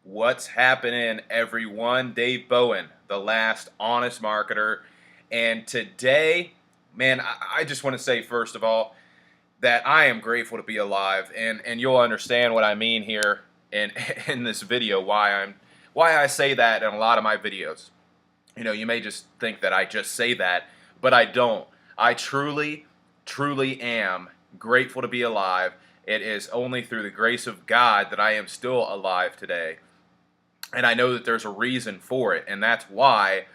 What's happening, everyone? Dave Bowen, the last honest marketer. And today, man, I just want to say, first of all, that I am grateful to be alive. And you'll understand what I mean here in, in this video, why I say that in a lot of my videos. You may just think that I just say that, but I don't. I truly am grateful to be alive. It is only through the grace of God that I am still alive today. And I know that there's a reason for it, and that's why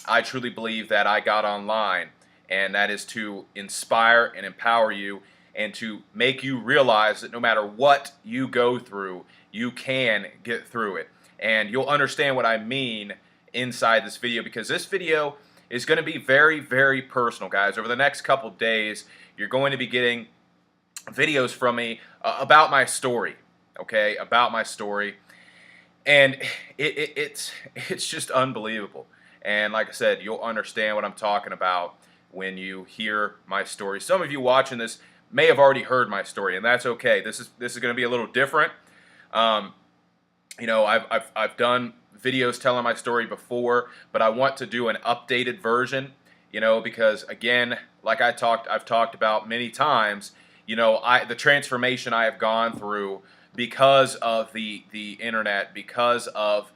I truly believe that I got online, and that is to inspire and empower you and to make you realize that no matter what you go through, you can get through it. And you'll understand what I mean inside this video, because this video is going to be very personal, guys. Over the next couple days, you're going to be getting videos from me about my story, okay? About my story. And it's just unbelievable. And like I said, you'll understand what I'm talking about when you hear my story. Some of you watching this may have already heard my story, and that's okay. This is going to be a little different. I've done videos telling my story before, but I want to do an updated version. Because again, like I've talked about many times. The transformation I have gone through because of the internet, because of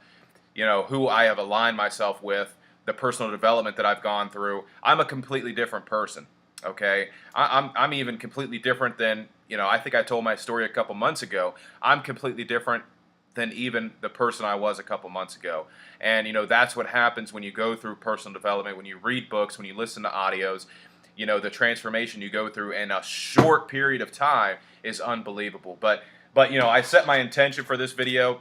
who I have aligned myself with, the personal development that I've gone through. I'm a completely different person. Okay, I'm even completely different than I think I told my story a couple months ago. I'm completely different than even the person I was a couple months ago. And that's what happens when you go through personal development, when you read books, when you listen to audios. The transformation you go through in a short period of time is unbelievable. But I set my intention for this video,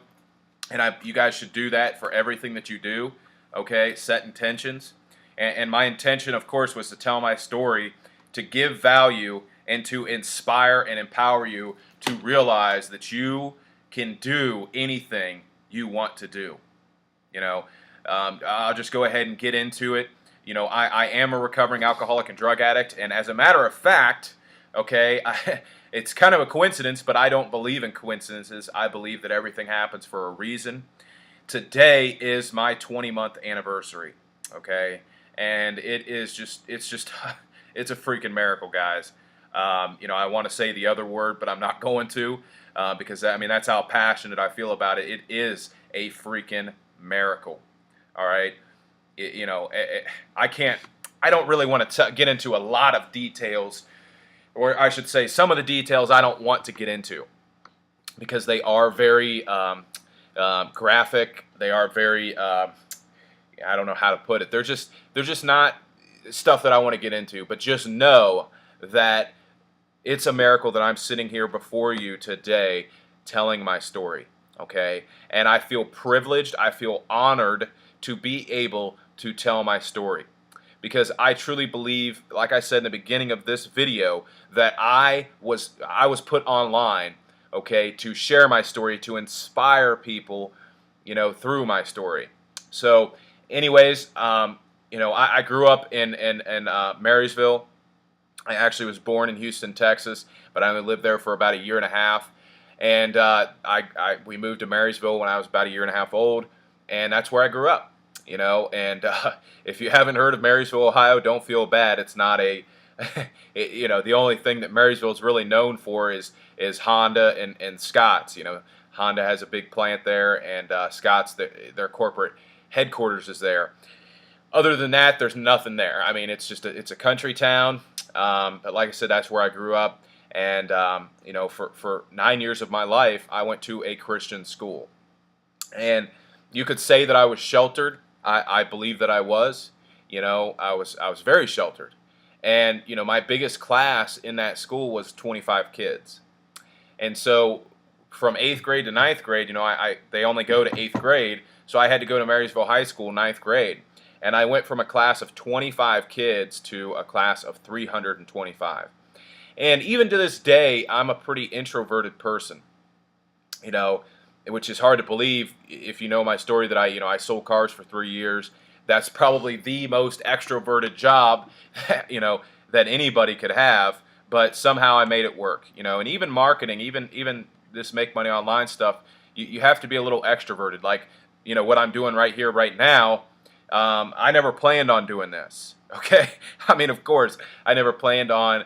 and you guys should do that for everything that you do. Okay, set intentions. And my intention, of course, was to tell my story, to give value, and to inspire and empower you to realize that you can do anything you want to do. I'll just go ahead and get into it. I am a recovering alcoholic and drug addict, and as a matter of fact, okay, it's kind of a coincidence, but I don't believe in coincidences. I believe that everything happens for a reason. Today is my 20-month anniversary, okay, and it's just it's a freaking miracle, guys. I want to say the other word, but I'm not going to, because that's how passionate I feel about it. It is a freaking miracle. All right. I don't really want to get into a lot of details, or I should say some of the details I don't want to get into, because they are very graphic. They are very, I don't know how to put it. They're just not stuff that I want to get into, but just know that it's a miracle that I'm sitting here before you today telling my story, okay? And I feel privileged, I feel honored to be able to tell my story, because I truly believe, like I said in the beginning of this video, that I was put online, okay, to share my story, to inspire people, through my story. So anyways, I grew up in Marysville. I actually was born in Houston, Texas, but I only lived there for about a year and a half. And we moved to Marysville when I was about a year and a half old, and that's where I grew up. And if you haven't heard of Marysville, Ohio, don't feel bad. It's not a, the only thing that Marysville is really known for is Honda and Scott's. Honda has a big plant there, and Scott's, their corporate headquarters is there. Other than that, there's nothing there. It's a country town. But like I said, that's where I grew up. And, for 9 years of my life, I went to a Christian school. And you could say that I was sheltered. I believe that I was. I was very sheltered. And, my biggest class in that school was 25 kids. And so from 8th grade to 9th grade, they only go to 8th grade. So I had to go to Marysville High School, 9th grade. And I went from a class of 25 kids to a class of 325. And even to this day, I'm a pretty introverted person, which is hard to believe if you know my story, that I sold cars for 3 years. That's probably the most extroverted job, that anybody could have, but somehow I made it work, and even marketing, even this make money online stuff, you have to be a little extroverted. Like, what I'm doing right here, right now. I never planned on doing this. Okay, I mean, of course, I never planned on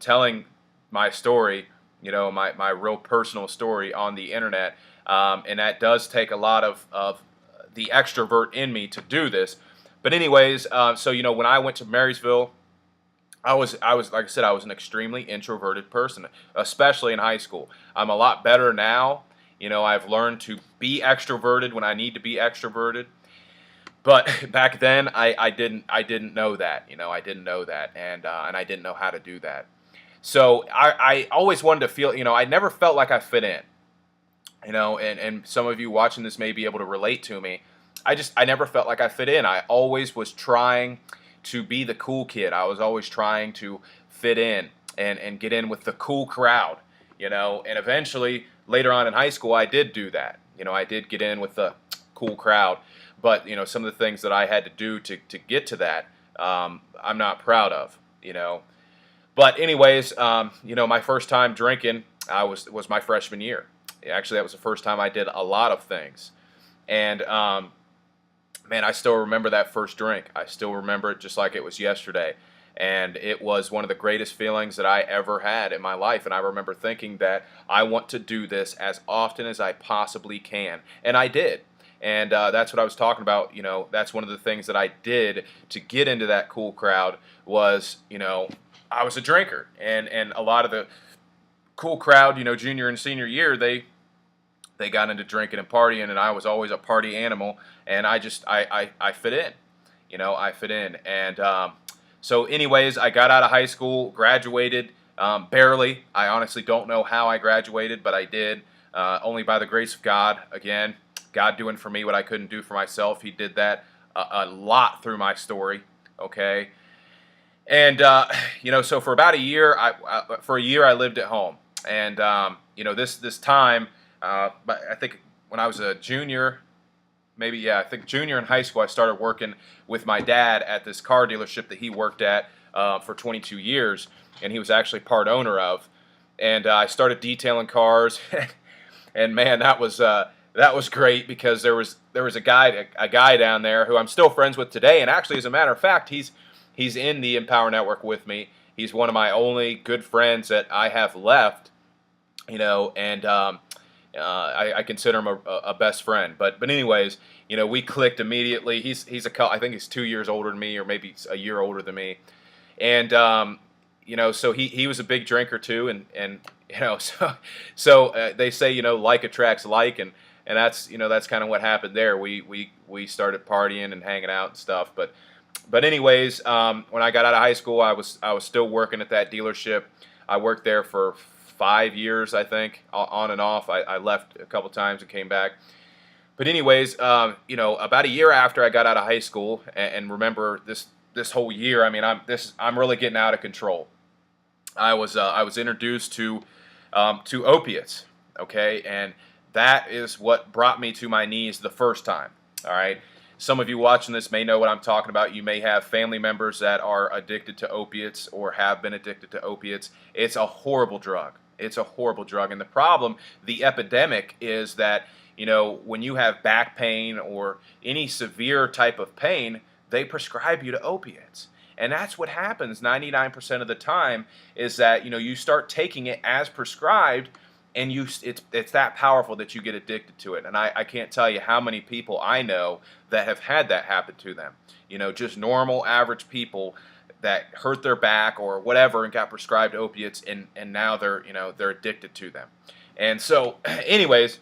telling my story, my real personal story on the internet, and that does take a lot of the extrovert in me to do this. But anyways, so when I went to Marysville, I was like I said, I was an extremely introverted person, especially in high school. I'm a lot better now. I've learned to be extroverted when I need to be extroverted. But back then, I didn't know that. I didn't know that, and I didn't know how to do that. So I always wanted to feel. I never felt like I fit in. And some of you watching this may be able to relate to me. I never felt like I fit in. I always was trying to be the cool kid. I was always trying to fit in and get in with the cool crowd. And eventually later on in high school, I did do that. I did get in with the cool crowd. But some of the things that I had to do to get to that, I'm not proud of. But anyways, my first time drinking was my freshman year. Actually, that was the first time I did a lot of things, and man, I still remember that first drink. I still remember it just like it was yesterday, and it was one of the greatest feelings that I ever had in my life. And I remember thinking that I want to do this as often as I possibly can, and I did. And that's what I was talking about. That's one of the things that I did to get into that cool crowd was, I was a drinker. And a lot of the cool crowd, junior and senior year, they got into drinking and partying, and I was always a party animal. And I fit in. I fit in. And so anyways, I got out of high school, graduated barely. I honestly don't know how I graduated, but I did, only by the grace of God, again. God doing for me what I couldn't do for myself. He did that a lot through my story, okay? And, so for about a year, I lived at home. And, this time, but I think when I was a junior, I think junior in high school, I started working with my dad at this car dealership that he worked at for 22 years, and he was actually part owner of. And I started detailing cars, and man, that was great because there was a guy down there who I'm still friends with today, and actually, as a matter of fact, he's in the Empower Network with me. He's one of my only good friends that I have left, and I consider him a best friend. But anyways, we clicked immediately. I think he's 2 years older than me, or maybe a year older than me, and so he was a big drinker too, and so they say like attracts like, and that's kind of what happened there. We started partying and hanging out and stuff. But anyways, when I got out of high school, I was still working at that dealership. I worked there for 5 years, I think, on and off. I left a couple times and came back. But anyways, about a year after I got out of high school, and remember this whole year, I mean, I'm really getting out of control. I was introduced to opiates, okay, and that is what brought me to my knees the first time. All right. Some of you watching this may know what I'm talking about. You may have family members that are addicted to opiates or have been addicted to opiates. It's a horrible drug. It's a horrible drug. And the problem, the epidemic, is that, when you have back pain or any severe type of pain, they prescribe you to opiates. And that's what happens 99% of the time, is that, you start taking it as prescribed, and it's that powerful that you get addicted to it. And I can't tell you how many people I know that have had that happen to them. Just normal, average people that hurt their back or whatever and got prescribed opiates, and now they're addicted to them. And so, anyways,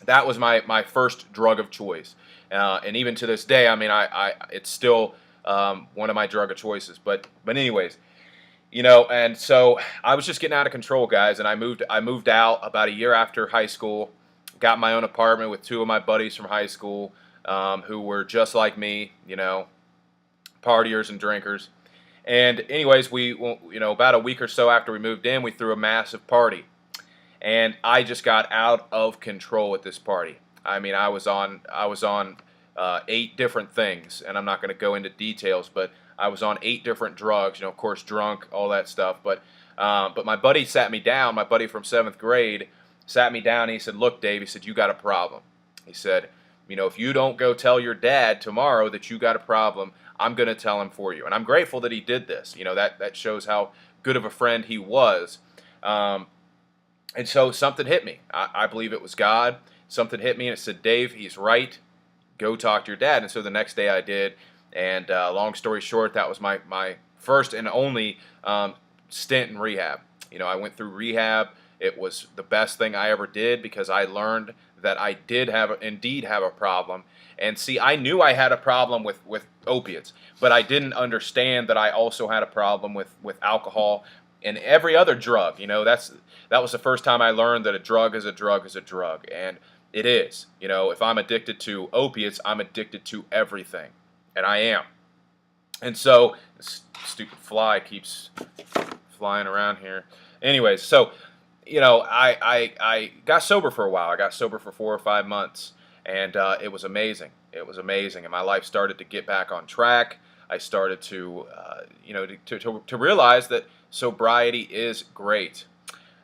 that was my first drug of choice. And even to this day, I mean, it's still one of my drug of choices. But anyways. And so I was just getting out of control, guys, and I moved out about a year after high school, got my own apartment with two of my buddies from high school, who were just like me, partiers and drinkers. And anyways, we, about a week or so after we moved in, we threw a massive party, and I just got out of control at this party. I mean, I was on 8 different things, and I'm not going to go into details, but I was on 8 different drugs, of course, drunk, all that stuff. But my buddy sat me down, my buddy from 7th grade, sat me down, and he said, "Look, Dave," he said, "you got a problem." He said, "If you don't go tell your dad tomorrow that you got a problem, I'm going to tell him for you." And I'm grateful that he did this. That shows how good of a friend he was. And so something hit me. I believe it was God. Something hit me, and it said, "Dave, he's right. Go talk to your dad." And so the next day I did. And long story short, that was my first and only stint in rehab. I went through rehab. It was the best thing I ever did because I learned that I did indeed have a problem. And see, I knew I had a problem with opiates, but I didn't understand that I also had a problem with alcohol and every other drug. That was the first time I learned that a drug is a drug is a drug, and it is. If I'm addicted to opiates, I'm addicted to everything, and I am. And so this stupid fly keeps flying around here. Anyways, so I got sober for a while. I got sober for 4 or 5 months, and it was amazing. It was amazing, and my life started to get back on track. I started to to realize that sobriety is great.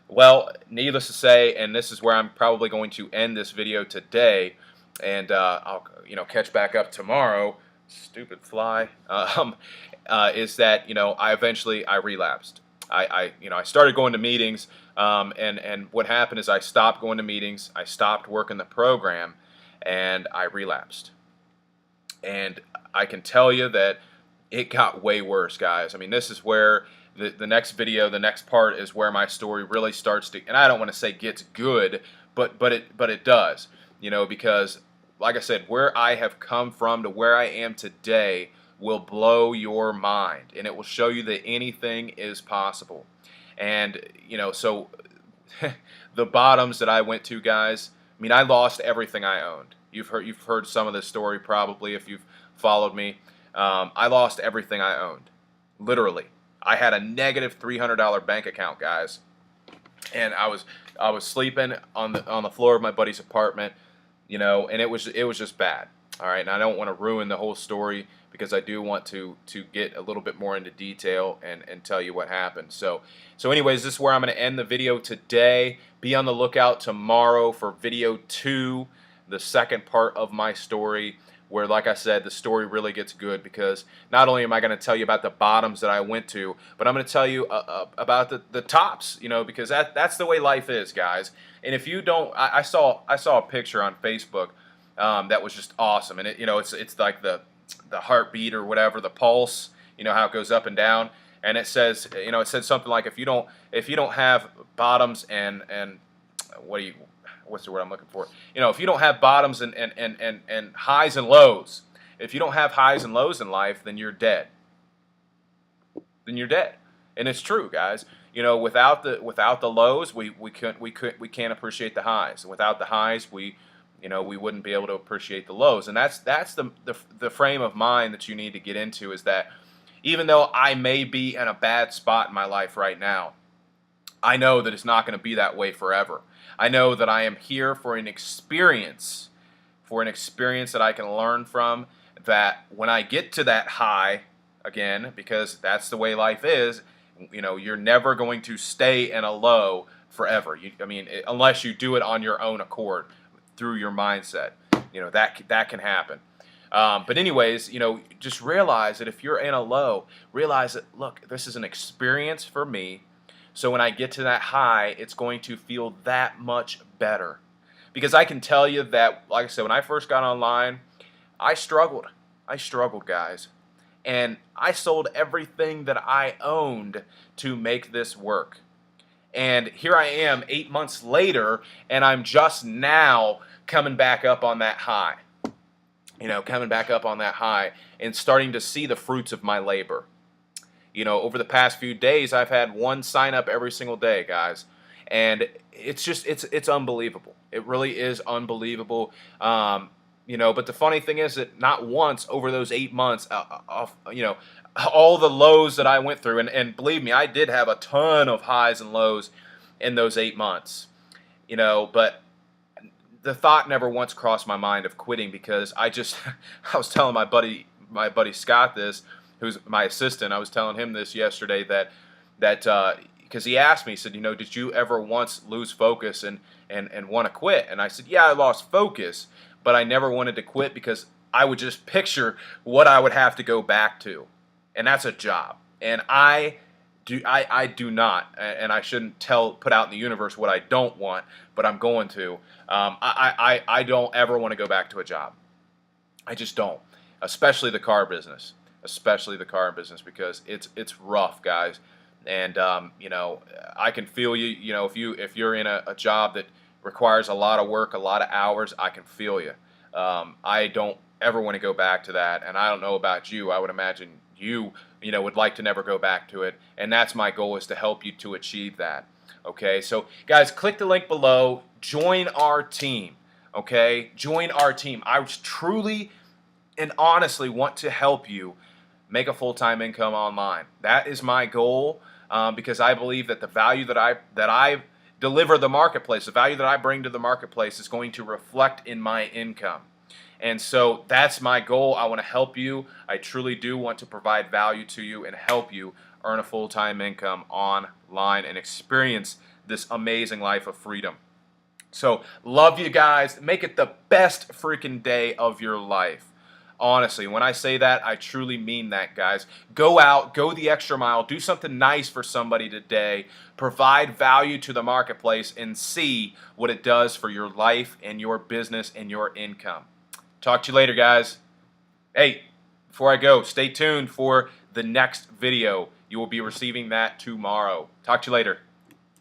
Well, needless to say, and this is where I'm probably going to end this video today, and I'll catch back up tomorrow. Stupid fly. Is that I relapsed. I started going to meetings, and what happened is I stopped going to meetings. I stopped working the program, and I relapsed. And I can tell you that it got way worse, guys. I mean, this is where the next video, the next part is where my story really starts to, and I don't want to say gets good, but it does, because like I said, where I have come from to where I am today will blow your mind, and it will show you that anything is possible. And so the bottoms that I went to, guys, I mean, I lost everything I owned. You've heard some of this story probably if you've followed me. I lost everything I owned, literally. I had a negative $300 bank account, guys, and I was sleeping on the floor of my buddy's apartment, and it was just bad. All right, and I don't want to ruin the whole story because I do want to get a little bit more into detail and tell you what happened. So anyways, this is where I'm going to end the video today. Be on the lookout tomorrow for video 2, the second part of my story, where, like I said, the story really gets good because not only am I going to tell you about the bottoms that I went to, but I'm going to tell you about the tops, because that's the way life is, guys. And if you don't, I saw a picture on Facebook that was just awesome, and it's like the heartbeat or whatever, the pulse, how it goes up and down, and it says, it said something like if you don't have bottoms and what's the word I'm looking for? If you don't have bottoms and highs and lows, if you don't have highs and lows in life, then you're dead. Then you're dead, and it's true, guys. Without the lows, we can't appreciate the highs. Without the highs, we wouldn't be able to appreciate the lows, and that's the frame of mind that you need to get into. Is that even though I may be in a bad spot in my life right now, I know that it's not going to be that way forever. I know that I am here for an experience that I can learn from, that when I get to that high again, because that's the way life is, you're never going to stay in a low forever. Unless you do it on your own accord through your mindset, that can happen. But anyways, just realize that if you're in a low, realize that, look, this is an experience for me. So when I get to that high, it's going to feel that much better. Because I can tell you that, like I said, when I first got online, I struggled. I struggled, guys. And I sold everything that I owned to make this work. And here I am 8 months later, and I'm just now coming back up on that high. Coming back up on that high and starting to see the fruits of my labor. Over the past few days, I've had one sign up every single day, guys. And it's unbelievable. It really is unbelievable. But the funny thing is that not once over those 8 months, all the lows that I went through, and believe me, I did have a ton of highs and lows in those 8 months, but the thought never once crossed my mind of quitting, because I was telling my buddy Scott this, who's my assistant. I was telling him this yesterday, that because he asked me, he said, did you ever once lose focus and want to quit? And I said, yeah, I lost focus, but I never wanted to quit because I would just picture what I would have to go back to, and that's a job. And I do not, and I shouldn't put out in the universe what I don't want, but I'm going to. I don't ever want to go back to a job. I just don't, especially the car business, because it's rough, guys. And I can feel you. If you're in a job that requires a lot of work, a lot of hours, I can feel you. I don't ever want to go back to that, and I don't know about you. I would imagine you would like to never go back to it, and that's my goal, is to help you to achieve that. Okay, so guys, click the link below. Join our team. Okay, join our team. I truly and honestly want to help you make a full-time income online. That is my goal, because I believe that the value that I deliver the marketplace, the value that I bring to the marketplace, is going to reflect in my income. And so that's my goal. I want to help you. I truly do want to provide value to you and help you earn a full-time income online and experience this amazing life of freedom. So love you guys. Make it the best freaking day of your life. Honestly, when I say that, I truly mean that, guys. Go out, go the extra mile, do something nice for somebody today, provide value to the marketplace, and see what it does for your life and your business and your income. Talk to you later, guys. Hey, before I go, stay tuned for the next video. You will be receiving that tomorrow. Talk to you later.